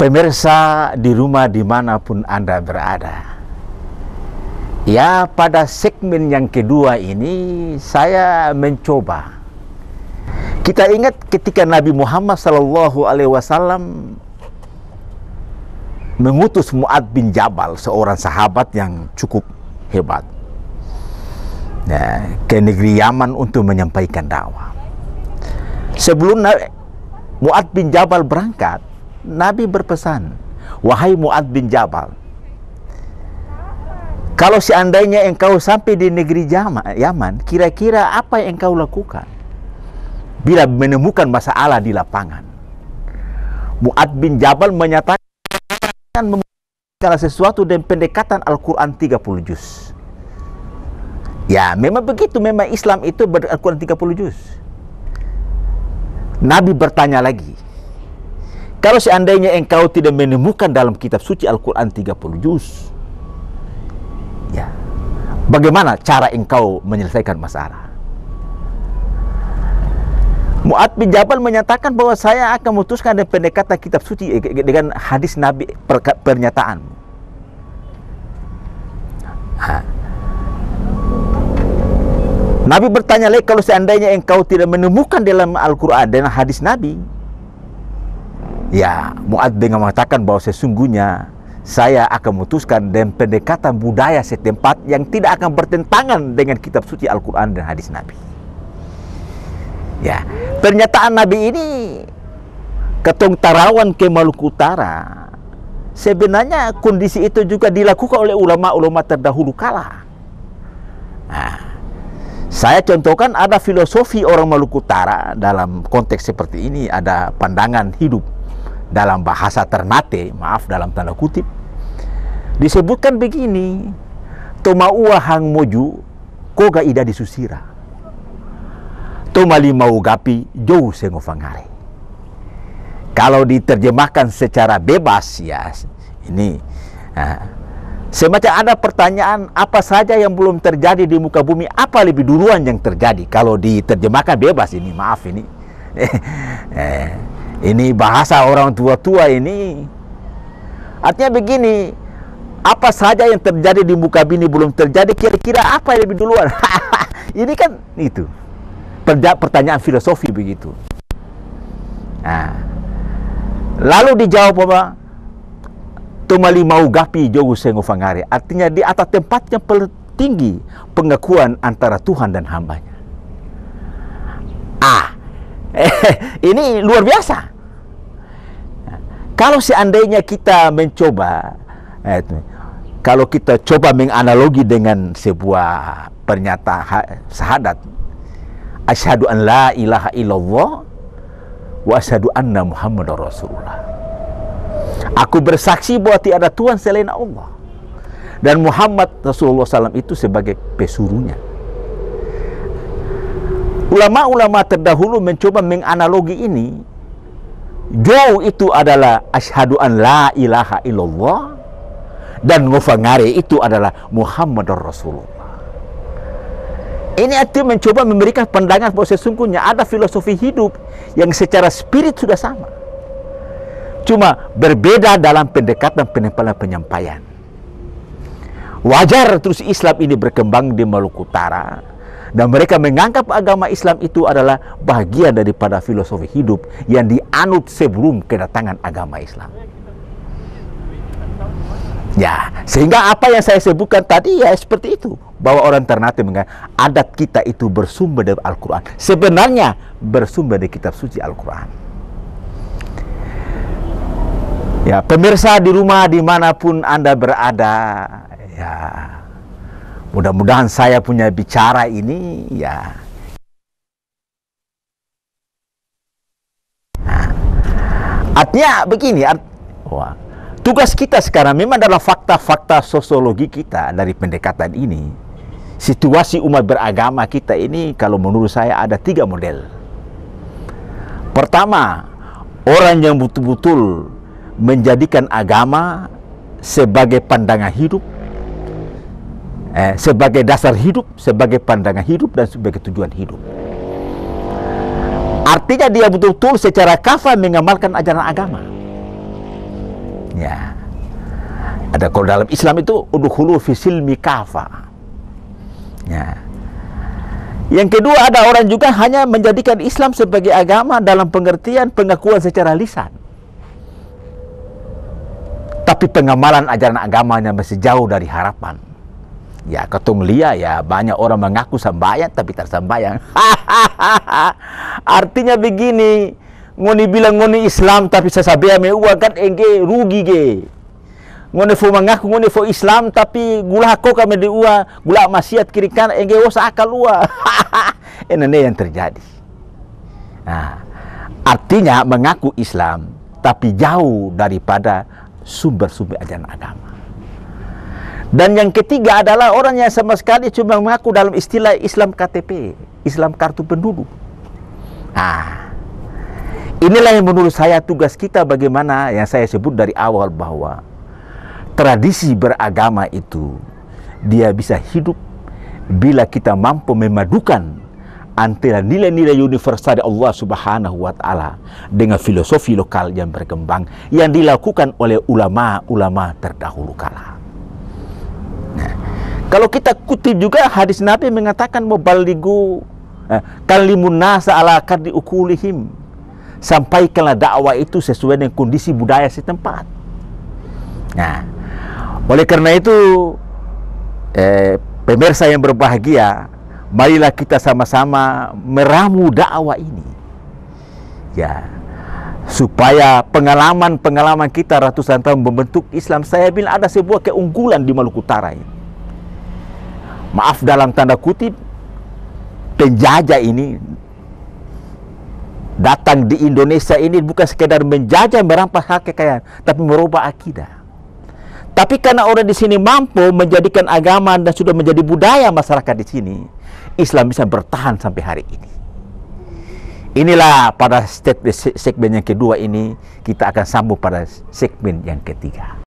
Pemirsa di rumah dimanapun Anda berada, ya, pada segmen yang kedua ini saya mencoba. Kita ingat ketika Nabi Muhammad SAW mengutus Mu'adz bin Jabal, seorang sahabat yang cukup hebat, ya, ke negeri Yaman untuk menyampaikan dakwah. Sebelum Mu'adz bin Jabal berangkat, Nabi berpesan, "Wahai Mu'adz bin Jabal, kalau seandainya engkau sampai di negeri Yaman, kira-kira apa yang engkau lakukan bila menemukan masalah di lapangan?" Mu'adz bin Jabal menyatakan segala sesuatu dan pendekatan Al-Quran 30 juz. Ya, memang begitu, memang Islam itu Al-Quran 30 juz. Nabi bertanya lagi, kalau seandainya engkau tidak menemukan dalam kitab suci Al-Quran 30 juz, ya, bagaimana cara engkau menyelesaikan masalah? Mu'adz bin Jabal menyatakan bahwa saya akan memutuskan dengan pendekatan kitab suci dengan hadis Nabi, pernyataan. Nabi bertanya lagi, kalau seandainya engkau tidak menemukan dalam Al-Quran dan hadis Nabi, ya, Mu'adz dengan mengatakan bahwa sesungguhnya saya akan memutuskan dengan pendekatan budaya setempat yang tidak akan bertentangan dengan kitab suci Al-Quran dan hadis Nabi. Ya, pernyataan Nabi ini ketong Tarawan ke Maluku Utara, sebenarnya kondisi itu juga dilakukan oleh ulama-ulama terdahulu kala. Nah, saya contohkan ada filosofi orang Maluku Utara dalam konteks seperti ini, ada pandangan hidup dalam bahasa Ternate, maaf dalam tanda kutip, disebutkan begini, "Tomaua hang moju koga ida disusira, tomali mau gapi jauh sengofangare." Kalau diterjemahkan secara bebas, ya, ini semacam ada pertanyaan, apa saja yang belum terjadi di muka bumi, apa lebih duluan yang terjadi? Kalau diterjemahkan bebas ini, maaf ini ini bahasa orang tua-tua ini. Artinya begini, apa saja yang terjadi di muka bumi belum terjadi, kira-kira apa yang lebih duluan? Ini kan itu pertanyaan filosofi begitu. Nah, lalu dijawab apa? Tumali mau gapi jauh sengofangare, artinya di atas tempat yang paling tinggi pengakuan antara Tuhan dan hambanya. Ini luar biasa. Kalau seandainya kita mencoba, kalau kita coba menganalogi dengan sebuah pernyataan syahadat, asyhadu an la ilaha illallah wa asyhadu anna Muhammadar Rasulullah. Aku bersaksi bahwa tiada Tuhan selain Allah dan Muhammad Rasulullah SAW itu sebagai pesuruhnya. Ulama-ulama terdahulu mencoba menganalogi ini. Jauh itu adalah asyhadu an la ilaha illallah dan ngofangare itu adalah Muhammadar Rasulullah. Ini artinya mencoba memberikan pandangan bahwa sesungguhnya ada filosofi hidup yang secara spirit sudah sama, cuma berbeda dalam pendekatan penyampaian. Wajar terus Islam ini berkembang di Maluku Utara, dan mereka menganggap agama Islam itu adalah bagian daripada filosofi hidup yang dianut sebelum kedatangan agama Islam. Ya, sehingga apa yang saya sebutkan tadi ya seperti itu, bahwa orang Ternate mengatakan adat kita itu bersumber dari Al-Quran. Sebenarnya bersumber dari kitab suci Al-Quran. Ya, pemirsa di rumah dimanapun Anda berada, ya, mudah-mudahan saya punya bicara ini, ya, artinya begini, tugas kita sekarang memang adalah fakta-fakta sosiologi kita dari pendekatan ini. Situasi umat beragama kita ini, kalau menurut saya ada 3 model. Pertama, orang yang betul-betul menjadikan agama sebagai pandangan hidup, sebagai dasar hidup, sebagai pandangan hidup, dan sebagai tujuan hidup. Artinya dia betul-betul secara kafah mengamalkan ajaran agama. Ya. Ada kalau dalam Islam itu udkhulu fi silmi kafa. Ya. Yang kedua, ada orang juga hanya menjadikan Islam sebagai agama dalam pengertian pengakuan secara lisan, tapi pengamalan ajaran agamanya masih jauh dari harapan. Ya, ketong lia ya banyak orang mengaku sembahyang tapi tak sembahyang. Artinya begini, ngoni bilang ngoni Islam tapi sesabea meuah kan engge rugi ge. Ngoni fo mengaku ngoni fo Islam tapi gula ko kami di uah, gula maksiat kiri kanan engge osa akal uah. Ini yang terjadi. Nah, artinya mengaku Islam tapi jauh daripada sumber-sumber ajaran agama. Dan yang ketiga adalah orang yang sama sekali cuma mengaku dalam istilah Islam KTP, Islam kartu penduduk. Nah, inilah yang menurut saya tugas kita, bagaimana yang saya sebut dari awal bahwa tradisi beragama itu dia bisa hidup bila kita mampu memadukan antara nilai-nilai universal Allah Subhanahu wa Ta'ala dengan filosofi lokal yang berkembang yang dilakukan oleh ulama-ulama terdahulu kala. Nah, kalau kita kutip juga hadis Nabi mengatakan muballighu kalimun nasa ala kadri ukulihim, sampaikanlah dakwah itu sesuai dengan kondisi budaya setempat. Nah, oleh karena itu pemirsa yang berbahagia, marilah kita sama-sama meramu dakwah ini. Ya, supaya pengalaman kita ratusan tahun membentuk Islam, saya bilang ada sebuah keunggulan di Maluku Utara ini. Maaf dalam tanda kutip, penjajah ini datang di Indonesia ini bukan sekedar menjajah merampas hak kekayaan, tapi merubah akidah. Tapi karena orang di sini mampu menjadikan agama dan sudah menjadi budaya masyarakat di sini, Islam bisa bertahan sampai hari ini. Inilah pada segmen yang kedua ini, kita akan sambung pada segmen yang ketiga.